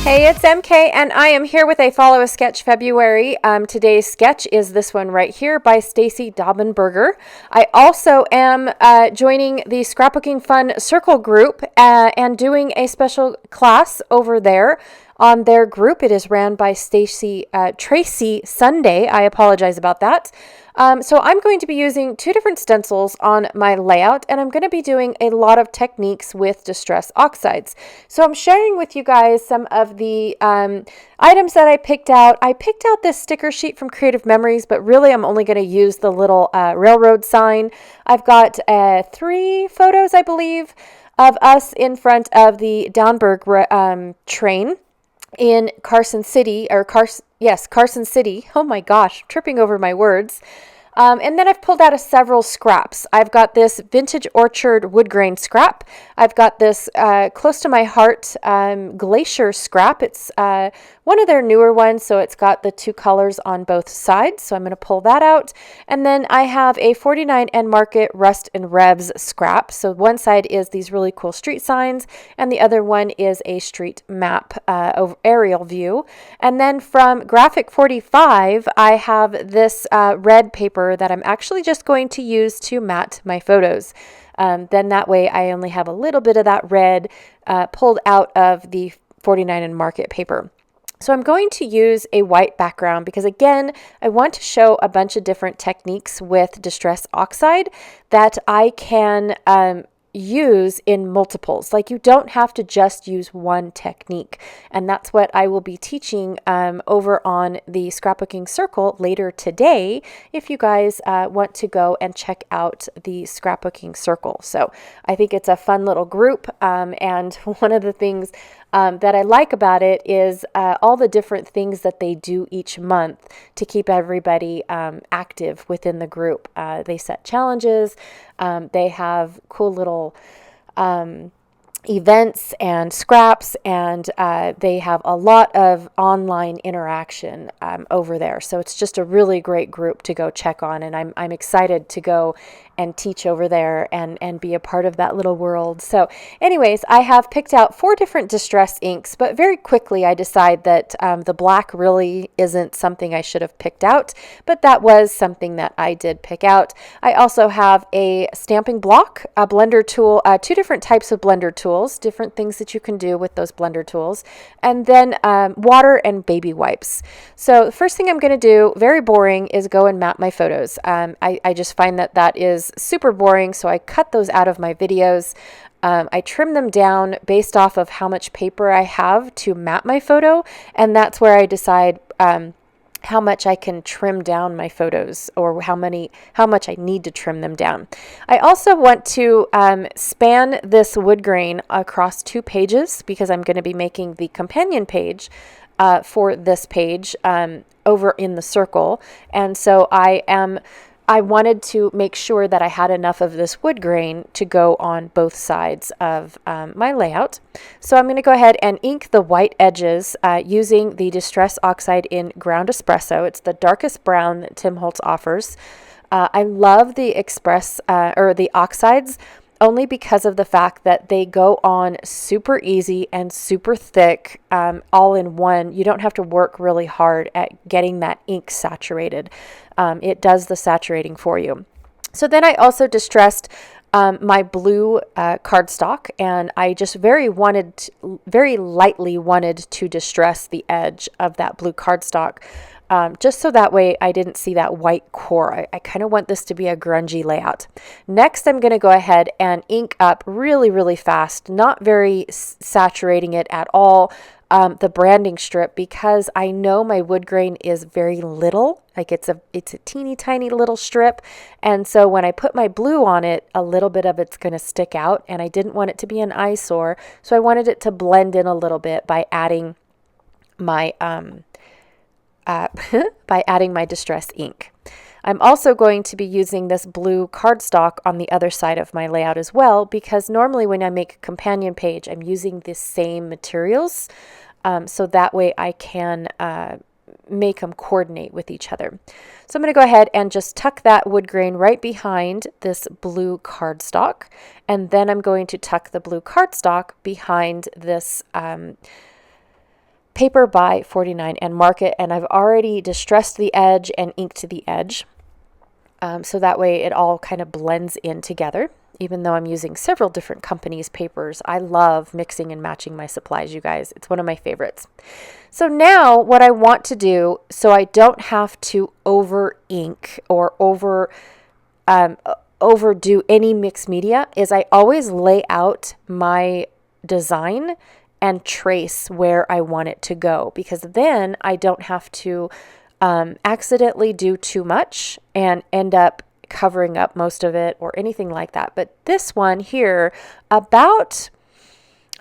Hey, it's MK, and I am here with a Follow a Sketch February. Today's sketch is this one right here by Stacy Daubenberger. I also am joining the Scrapbooking Fun Circle group and doing a special class over there on their group. It is ran by Tracy Sunday. I apologize about that. So I'm going to be using two different stencils on my layout, and I'm going to be doing a lot of techniques with Distress Oxides. So I'm sharing with you guys some of the items that I picked out. I picked out this sticker sheet from Creative Memories, but really I'm only going to use the little railroad sign. I've got 3 photos, I believe, of us in front of the Downburg train in Carson City, Carson City. Oh my gosh, tripping over my words. And then I've pulled out several scraps. I've got this Vintage Orchard wood grain scrap. I've got this close to my heart Glacier scrap. It's one of their newer ones, so it's got the 2 colors on both sides. So I'm going to pull that out. And then I have a 49 End Market Rust and Revs scrap. So one side is these really cool street signs, and the other one is a street map aerial view. And then from Graphic 45, I have this red paper that I'm actually just going to use to matte my photos. Then that way I only have a little bit of that red pulled out of the 49 End Market paper. So I'm going to use a white background because, again, I want to show a bunch of different techniques with Distress Oxide that I can use in multiples. Like, you don't have to just use one technique, and that's what I will be teaching over on the Scrapbooking Circle later today if you guys want to go and check out the Scrapbooking Circle. So I think it's a fun little group, and one of the things that I like about it is all the different things that they do each month to keep everybody active within the group. They set challenges. They have cool little events and scraps, and they have a lot of online interaction over there. So it's just a really great group to go check on, and I'm excited to go and teach over there and be a part of that little world. So anyways, I have picked out 4 different distress inks, but very quickly I decide that the black really isn't something I should have picked out, but that was something that I did pick out. I also have a stamping block, a blender tool, 2 different types of blender tools, different things that you can do with those blender tools, and then water and baby wipes. So the first thing I'm going to do, very boring, is go and map my photos. I just find that is super boring, so I cut those out of my videos. I trim them down based off of how much paper I have to map my photo, and that's where I decide how much I can trim down my photos, or how much I need to trim them down. I also want to span this wood grain across 2 pages because I'm going to be making the companion page for this page over in the circle, and so I wanted to make sure that I had enough of this wood grain to go on both sides of my layout. So I'm going to go ahead and ink the white edges using the Distress Oxide in Ground Espresso. It's the darkest brown that Tim Holtz offers. I love the the oxides only because of the fact that they go on super easy and super thick all in one. You don't have to work really hard at getting that ink saturated. It does the saturating for you. So then I also distressed my blue cardstock, and I just very lightly wanted to distress the edge of that blue cardstock. Just so that way I didn't see that white core. I kind of want this to be a grungy layout. Next, I'm going to go ahead and ink up really, really fast, not very saturating it at all, the branding strip, because I know my wood grain is very little. Like it's a teeny tiny little strip, and so when I put my blue on it, a little bit of it's going to stick out, and I didn't want it to be an eyesore, so I wanted it to blend in a little bit by adding my distress ink. I'm also going to be using this blue cardstock on the other side of my layout as well, because normally when I make a companion page, I'm using the same materials, so that way I can make them coordinate with each other. So I'm going to go ahead and just tuck that wood grain right behind this blue cardstock, and then I'm going to tuck the blue cardstock behind this paper by 49 and Market, and I've already distressed the edge and inked the edge. So that way it all kind of blends in together. Even though I'm using several different companies' papers, I love mixing and matching my supplies, you guys. It's one of my favorites. So now what I want to do, so I don't have to over ink or overdo any mixed media, is I always lay out my design and trace where I want it to go, because then I don't have to accidentally do too much and end up covering up most of it or anything like that. But this one here, about,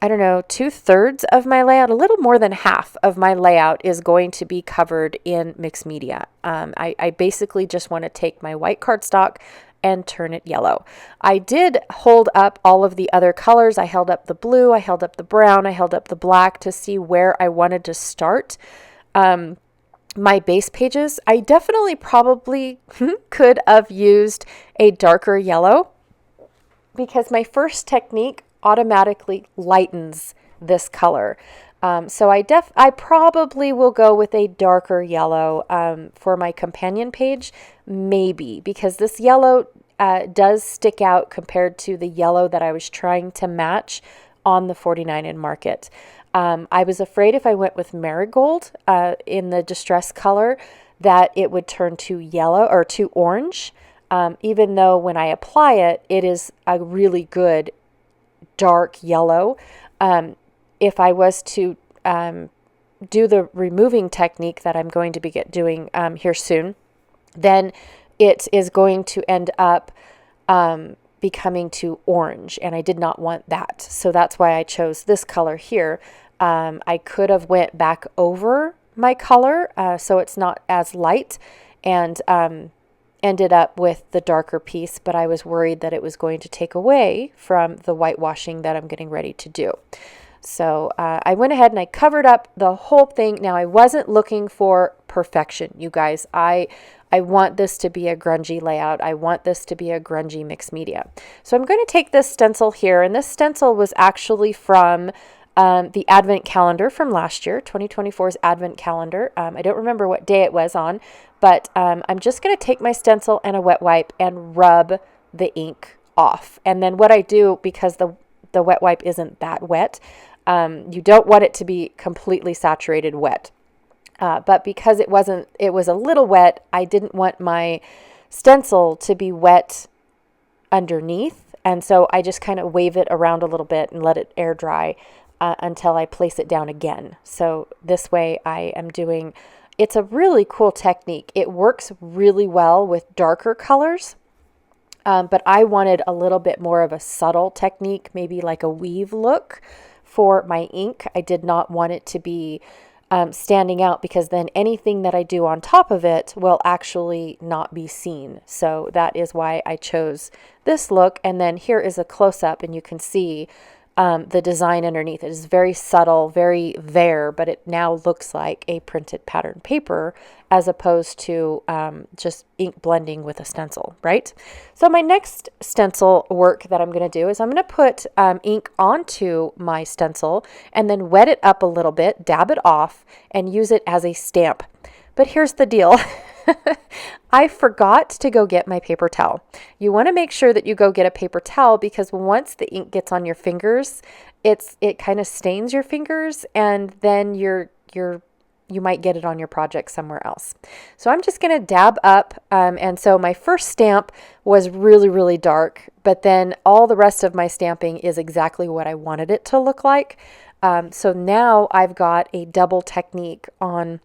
I don't know, 2/3 of my layout, a little more than half of my layout is going to be covered in mixed media. I basically just want to take my white cardstock and turn it yellow. I did hold up all of the other colors. I held up the blue, I held up the brown, I held up the black to see where I wanted to start my base pages. I definitely probably could have used a darker yellow, because my first technique automatically lightens this color. So I probably will go with a darker yellow for my companion page, maybe, because this yellow does stick out compared to the yellow that I was trying to match on the 49 and Market. I was afraid if I went with marigold in the distress color that it would turn to yellow or to orange, even though when I apply it, it is a really good dark yellow. If I was to do the removing technique that I'm going to be doing here soon, then it is going to end up becoming too orange, and I did not want that. So that's why I chose this color here. I could have went back over my color so it's not as light, and ended up with the darker piece, but I was worried that it was going to take away from the whitewashing that I'm getting ready to do. So I went ahead and I covered up the whole thing. Now, I wasn't looking for perfection, you guys. I want this to be a grungy layout. I want this to be a grungy mixed media. So I'm going to take this stencil here, and this stencil was actually from the Advent calendar from last year, 2024's Advent calendar. I don't remember what day it was on, but I'm just going to take my stencil and a wet wipe and rub the ink off. And then what I do, because the wet wipe isn't that wet, you don't want it to be completely saturated wet. But because it was a little wet, I didn't want my stencil to be wet underneath. And so I just kind of wave it around a little bit and let it air dry until I place it down again. So this way I am doing, it's a really cool technique. It works really well with darker colors. But I wanted a little bit more of a subtle technique, maybe like a weave look for my ink. I did not want it to be standing out, because then anything that I do on top of it will actually not be seen. So that is why I chose this look. And then here is a close-up, and you can see the design underneath. It is very subtle, very there, but it now looks like a printed pattern paper as opposed to just ink blending with a stencil, right? So my next stencil work that I'm going to do is I'm going to put ink onto my stencil and then wet it up a little bit, dab it off, and use it as a stamp. But here's the deal. I forgot to go get my paper towel. You want to make sure that you go get a paper towel, because once the ink gets on your fingers, it kind of stains your fingers, and then you might get it on your project somewhere else. So I'm just going to dab up. And so my first stamp was really, really dark, but then all the rest of my stamping is exactly what I wanted it to look like. So now I've got a double technique on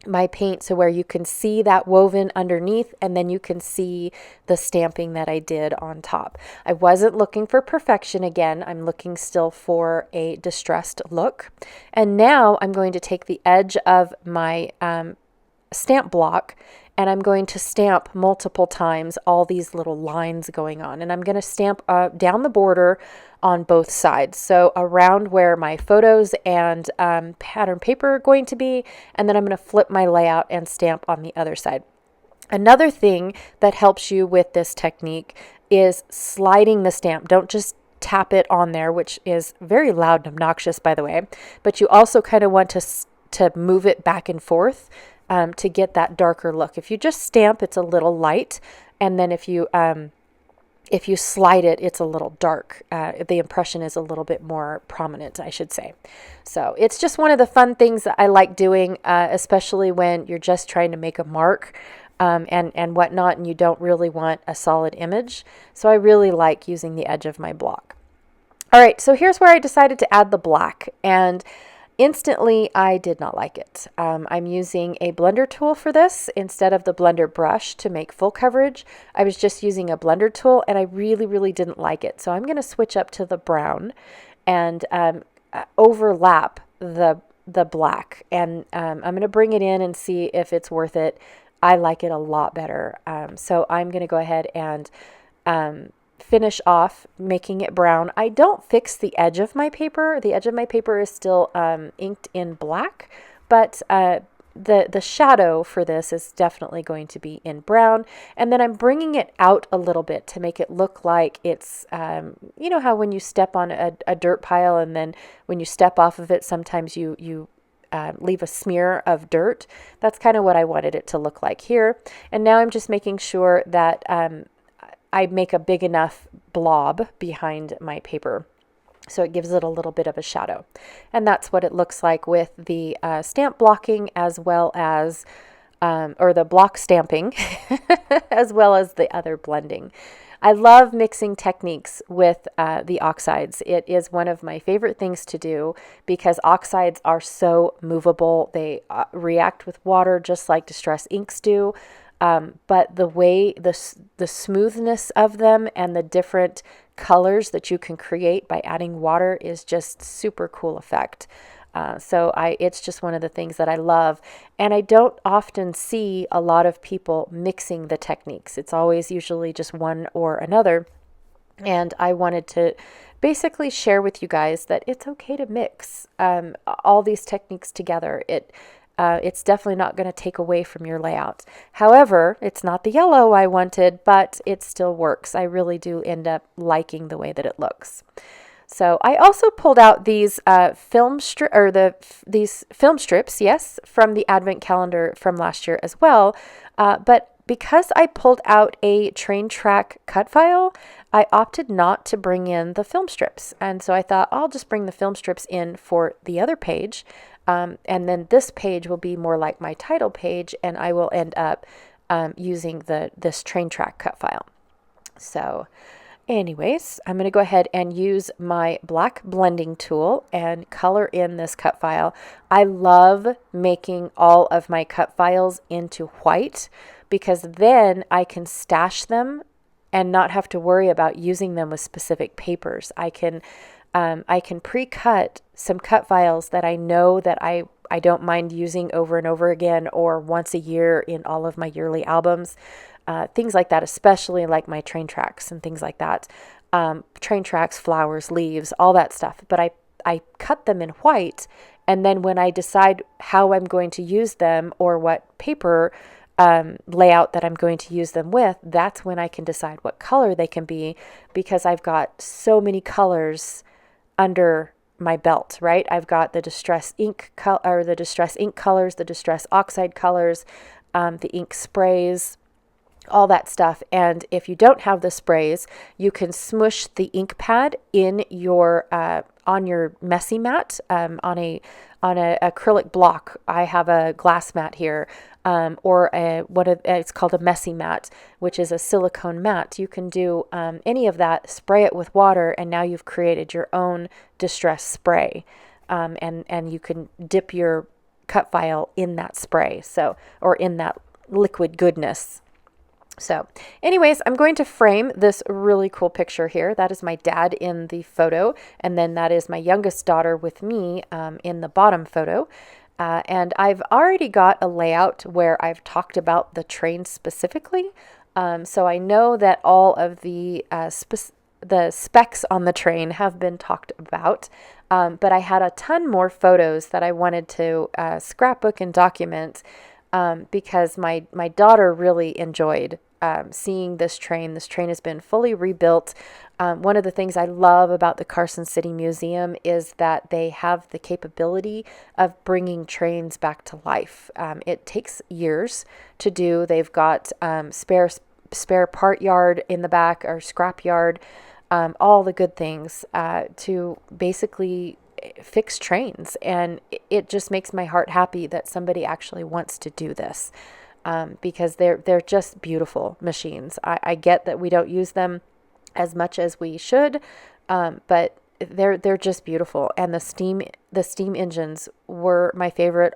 my paint, so where you can see that woven underneath, and then you can see the stamping that I did on top. I wasn't looking for perfection again. I'm looking still for a distressed look. And now I'm going to take the edge of my stamp block, and I'm going to stamp multiple times all these little lines going on. And I'm going to stamp down the border on both sides. So around where my photos and pattern paper are going to be, and then I'm going to flip my layout and stamp on the other side. Another thing that helps you with this technique is sliding the stamp. Don't just tap it on there, which is very loud and obnoxious, by the way, but you also kind of want to to move it back and forth to get that darker look. If you just stamp, it's a little light, and then if you slide it, it's a little dark. The impression is a little bit more prominent, I should say. So it's just one of the fun things that I like doing, especially when you're just trying to make a mark and whatnot, and you don't really want a solid image. So I really like using the edge of my block. All right, so here's where I decided to add the black, and instantly I did not like it. I'm using a blender tool for this instead of the blender brush to make full coverage. I was just using a blender tool, and I really, really didn't like it. So I'm going to switch up to the brown and overlap the black, and I'm going to bring it in and see if it's worth it. I like it a lot better. So I'm going to go ahead and finish off making it brown. I don't fix the edge of my paper. The edge of my paper is still inked in black, but the shadow for this is definitely going to be in brown. And then I'm bringing it out a little bit to make it look like it's, you know how when you step on a dirt pile and then when you step off of it, sometimes you leave a smear of dirt. That's kind of what I wanted it to look like here. And now I'm just making sure that I make a big enough blob behind my paper so it gives it a little bit of a shadow. And that's what it looks like with the stamp blocking as well as, or the block stamping, as well as the other blending. I love mixing techniques with the oxides. It is one of my favorite things to do because oxides are so movable. They react with water just like Distress inks do. But the way, the smoothness of them and the different colors that you can create by adding water is just super cool effect. So it's just one of the things that I love. And I don't often see a lot of people mixing the techniques. It's always usually just one or another. And I wanted to basically share with you guys that it's okay to mix all these techniques together. It's definitely not going to take away from your layout. However, it's not the yellow I wanted, but it still works. I really do end up liking the way that it looks. So I also pulled out these these film strips, yes, from the Advent calendar from last year as well. But because I pulled out a train track cut file, I opted not to bring in the film strips. And so I thought I'll just bring the film strips in for the other page. And then this page will be more like my title page, and I will end up using this train track cut file. So anyways, I'm going to go ahead and use my black blending tool and color in this cut file. I love making all of my cut files into white because then I can stash them and not have to worry about using them with specific papers. I can pre-cut some cut files that I know that I don't mind using over and over again or once a year in all of my yearly albums. Things like that, especially like my train tracks and things like that. Train tracks, flowers, leaves, all that stuff. But I cut them in white, and then when I decide how I'm going to use them or what paper layout that I'm going to use them with, that's when I can decide what color they can be, because I've got so many colors under my belt, right? I've got the Distress ink or the Distress ink colors, the Distress oxide colors, the ink sprays, all that stuff. And if you don't have the sprays, you can smush the ink pad in your on your messy mat, on a acrylic block. I have a glass mat here, or it's called a messy mat, which is a silicone mat. You can do any of that, spray it with water, and now you've created your own Distress spray, and you can dip your cut file in that spray, or in that liquid goodness. So anyways, I'm going to frame this really cool picture here. That is my dad in the photo, and then that is my youngest daughter with me in the bottom photo. And I've already got a layout where I've talked about the train specifically. So I know that all of the specs on the train have been talked about, but I had a ton more photos that I wanted to scrapbook and document because my daughter really enjoyed seeing this train. This train has been fully rebuilt. One of the things I love about the Carson City Museum is that they have the capability of bringing trains back to life. It takes years to do. They've got spare part yard in the back, or scrap yard, all the good things to basically fix trains. And it just makes my heart happy that somebody actually wants to do this, because they're just beautiful machines. I get that we don't use them as much as we should, but they're just beautiful. And the steam engines are my favorite.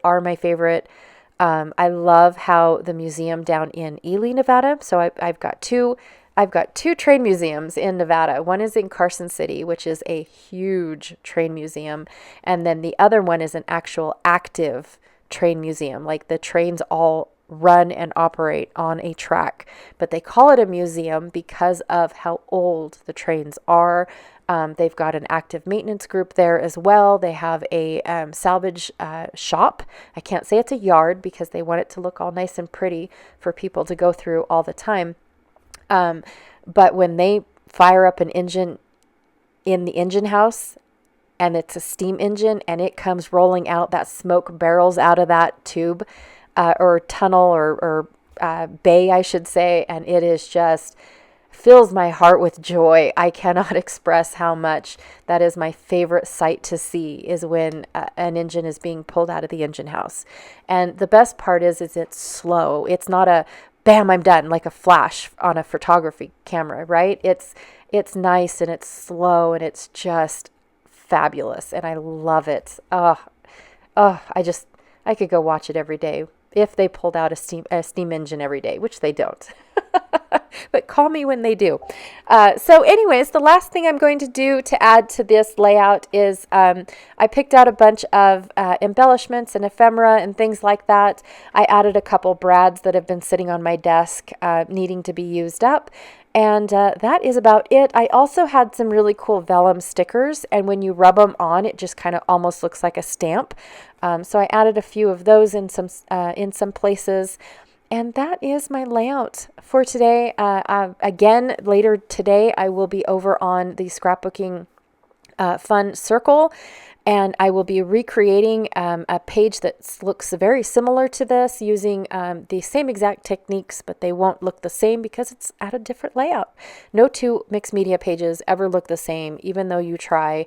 I love how the museum down in Ely, Nevada. So I've got two train museums in Nevada. One is in Carson City, which is a huge train museum, and then the other one is an actual active train museum. Like, the trains all run and operate on a track, but they call it a museum because of how old the trains are. They've got an active maintenance group there as well. They have a salvage shop. I can't say it's a yard because they want it to look all nice and pretty for people to go through all the time. But when they fire up an engine in the engine house, and it's a steam engine, and it comes rolling out, that smoke barrels out of that tube, or tunnel, or bay, I should say, and it is just fills my heart with joy. I cannot express how much that is my favorite sight to see, is when an engine is being pulled out of the engine house. And the best part is it's slow. It's not a bam, I'm done, like a flash on a photography camera, right? It's nice, and it's slow, and it's just fabulous, and I love it. I could go watch it every day if they pulled out a steam engine every day, which they don't. But call me when they do. So anyways, the last thing I'm going to do to add to this layout is I picked out a bunch of embellishments and ephemera and things like that. I added a couple brads that have been sitting on my desk needing to be used up. And that is about it. I also had some really cool vellum stickers, and when you rub them on, it just kind of almost looks like a stamp. So I added a few of those in some places. And that is my layout for today. Again, later today, I will be over on the Scrapbooking Fun Circle, and I will be recreating a page that looks very similar to this, using the same exact techniques, but they won't look the same because it's at a different layout. No two mixed media pages ever look the same, even though you try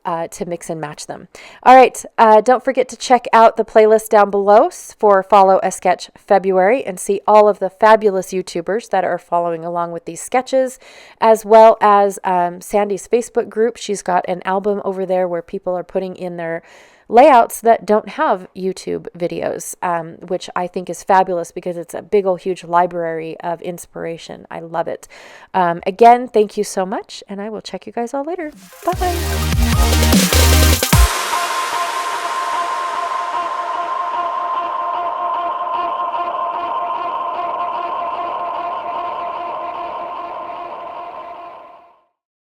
to mix and match them. All right, don't forget to check out the playlist down below for Follow a Sketch February, and see all of the fabulous YouTubers that are following along with these sketches, as well as Sandy's Facebook group. She's got an album over there where people are putting in their layouts that don't have YouTube videos, which I think is fabulous because it's a big old huge library of inspiration. I love it. Again, thank you so much, and I will check you guys all later. Bye.